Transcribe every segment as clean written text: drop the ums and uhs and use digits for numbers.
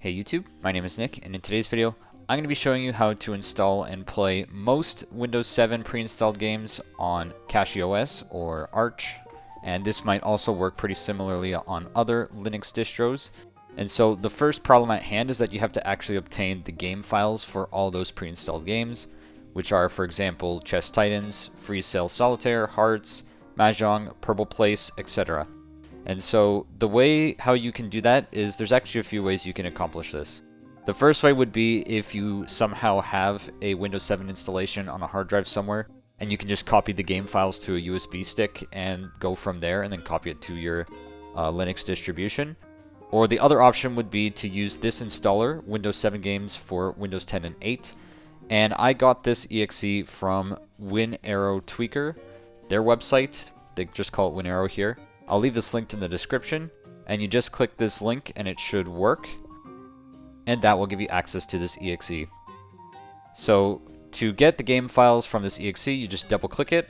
Hey YouTube, my name is Nick, and in today's video, I'm going to be showing you how to install and play most Windows 7 pre-installed games on CachyOS or Arch, and this might also work pretty similarly on other Linux distros. And so the first problem at hand is that you have to actually obtain the game files for all those pre-installed games, which are, for example, Chess Titans, Free Cell Solitaire, Hearts, Mahjong, Purble Place, etc. And so the way how you can do that is there's actually a few ways you can accomplish this. The first way would be if you somehow have a Windows 7 installation on a hard drive somewhere, and you can just copy the game files to a USB stick and go from there and then copy it to your Linux distribution. Or the other option would be to use this installer, Windows 7 games for Windows 10 and 8. And I got this exe from WinArrow Tweaker, their website. They just call it WinArrow here. I'll leave this linked in the description, and you just click this link and it should work, and that will give you access to this exe. So to get the game files from this exe, you just double click it,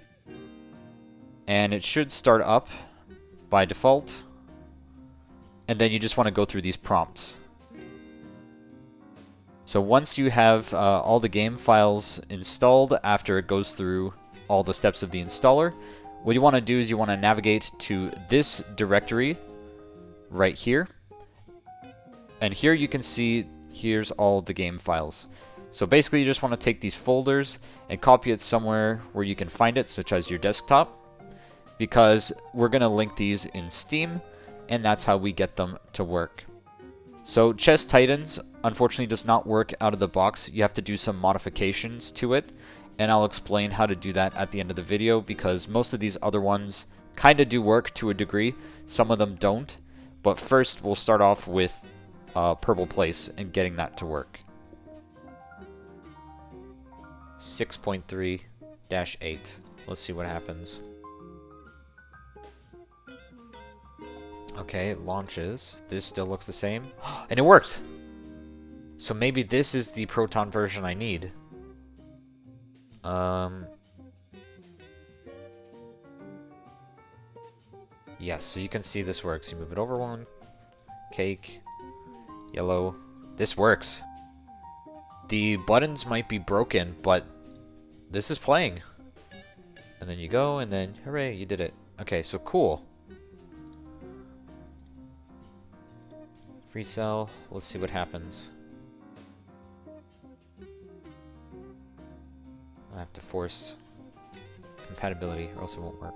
and it should start up by default, and then you just want to go through these prompts. So once you have all the game files installed after it goes through all the steps of the installer, what you want to do is you want to navigate to this directory right here. And here you can see, here's all the game files. So basically you just want to take these folders and copy it somewhere where you can find it, such as your desktop, because we're going to link these in Steam, and that's how we get them to work. So Chess Titans unfortunately does not work out of the box. You have to do some modifications to it, and I'll explain how to do that at the end of the video, because most of these other ones kind of do work to a degree. Some of them don't. But first, we'll start off with Purble Place and getting that to work. 6.3-8. Let's see what happens. Okay, it launches. This still looks the same. And it worked! So maybe this is the Proton version I need. Yes, so you can see this works. You move it over one, cake, yellow. This works. The buttons might be broken, but this is playing. And then you go, and then hooray, you did it. Okay, so cool. Free cell. Let's see what happens. I have to force compatibility or else it won't work.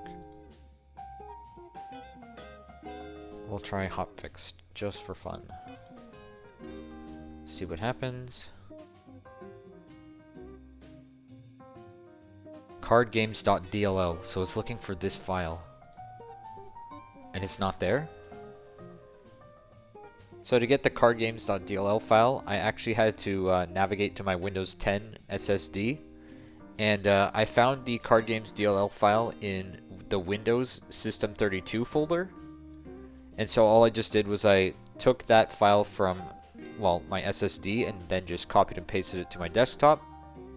We'll try hotfix just for fun. See what happens. Cardgames.dll. So it's looking for this file. And it's not there. So to get the cardgames.dll file, I actually had to navigate to my Windows 10 SSD. And I found the cardgames.dll file in the Windows System32 folder. And so all I just did was I took that file from, well, my SSD and then just copied and pasted it to my desktop.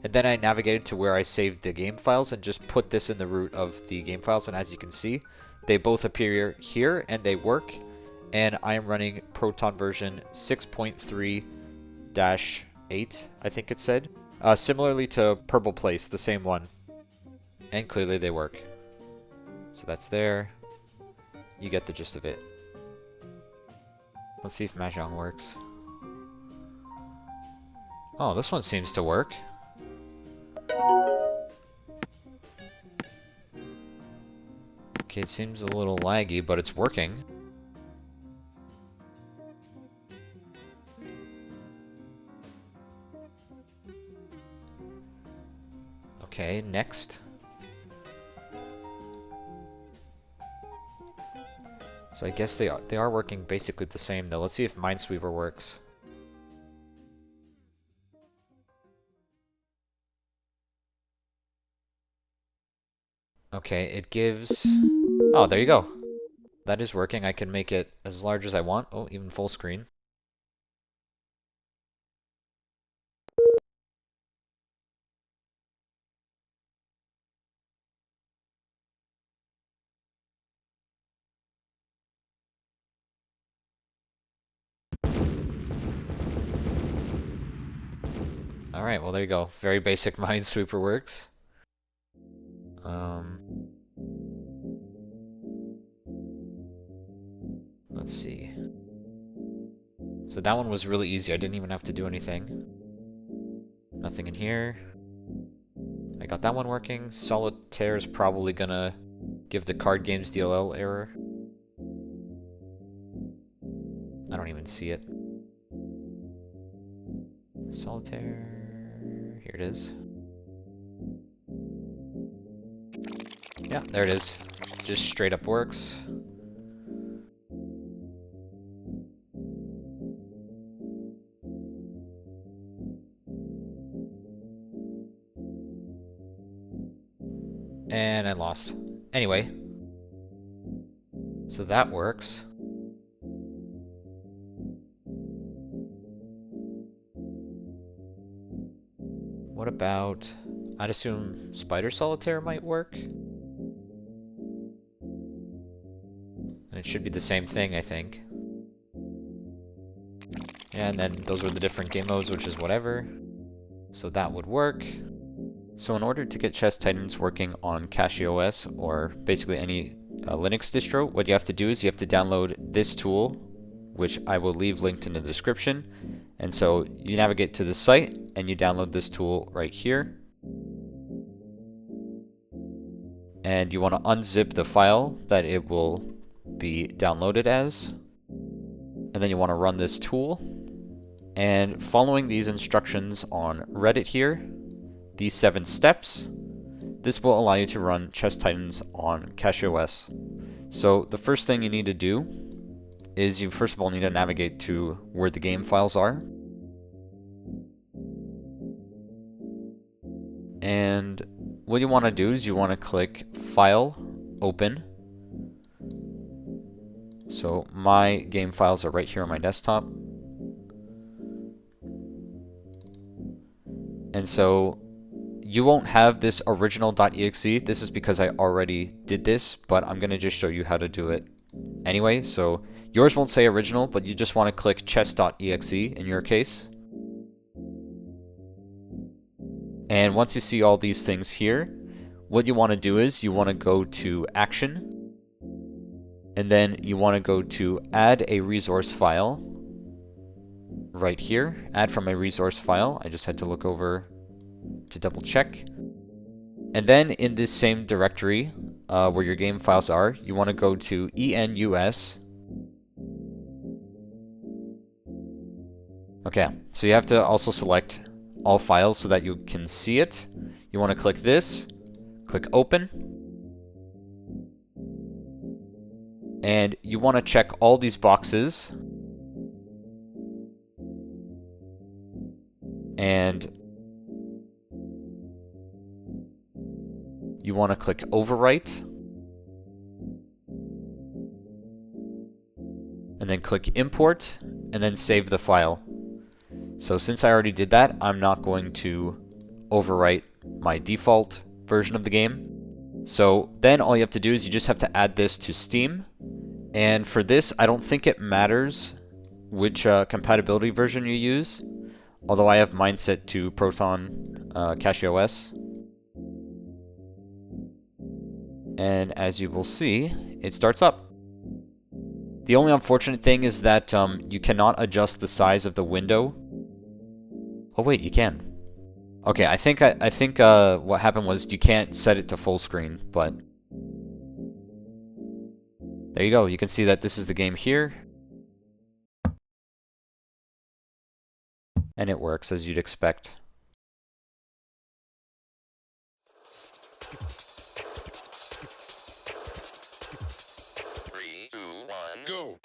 And then I navigated to where I saved the game files and just put this in the root of the game files. And as you can see, they both appear here and they work. And I am running Proton version 6.3-8, I think it said. Similarly to Purble Place, the same one. And clearly they work. So that's there. You get the gist of it. Let's see if Mahjong works. Oh, this one seems to work. Okay, it seems a little laggy, but it's working. Okay, next. So I guess they are working basically the same though. Let's see if Minesweeper works. Okay, it gives... Oh, there you go. That is working. I can make it as large as I want. Oh, even full screen. Alright, well there you go. Very basic Minesweeper works. Let's see. So that one was really easy. I didn't even have to do anything. Nothing in here. I got that one working. Solitaire is probably gonna give the card games DLL error. I don't even see it. Solitaire. Here it is. Yeah, there it is. Just straight up works. And I lost. Anyway. So that works. What about... I'd assume Spider Solitaire might work? And it should be the same thing, I think. And then those were the different game modes, which is whatever. So that would work. So in order to get Chess Titans working on CashOS, or basically any Linux distro, what you have to do is you have to download this tool, which I will leave linked in the description. And so you navigate to the site, and you download this tool right here. And you want to unzip the file that it will be downloaded as. And then you want to run this tool. And following these instructions on Reddit here, these 7 steps, this will allow you to run Chess Titans on CashOS. So the first thing you need to do is you first of all need to navigate to where the game files are. And what you want to do is you want to click File, Open. So my game files are right here on my desktop. And so you won't have this original.exe. This is because I already did this, but I'm going to just show you how to do it anyway. So yours won't say original, but you just want to click chess.exe in your case. And once you see all these things here, what you want to do is you want to go to Action, and then you want to go to Add a Resource File right here. Add from a resource file. I just had to look over to double check. And then in this same directory where your game files are, you want to go to enus. Okay, so you have to also select all files so that you can see it. You want to click this, click Open, and you want to check all these boxes, and you want to click Overwrite, and then click Import, and then save the file. So since I already did that, I'm not going to overwrite my default version of the game. So then all you have to do is you just have to add this to Steam. And for this, I don't think it matters which compatibility version you use, although I have mine set to Proton CashOS. And as you will see, it starts up. The only unfortunate thing is that you cannot adjust the size of the window. Oh wait, you can. Okay, I think what happened was you can't set it to full screen, but there you go. You can see that this is the game here, and it works as you'd expect. Three, two, one, go.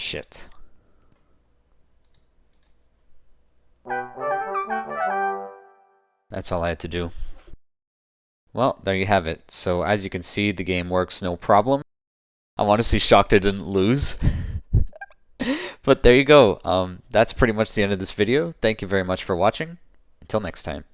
Shit. That's all I had to do. Well, there you have it. So as you can see, the game works no problem. I'm honestly shocked I didn't lose. But there you go. That's pretty much the end of this video. Thank you very much for watching. Until next time.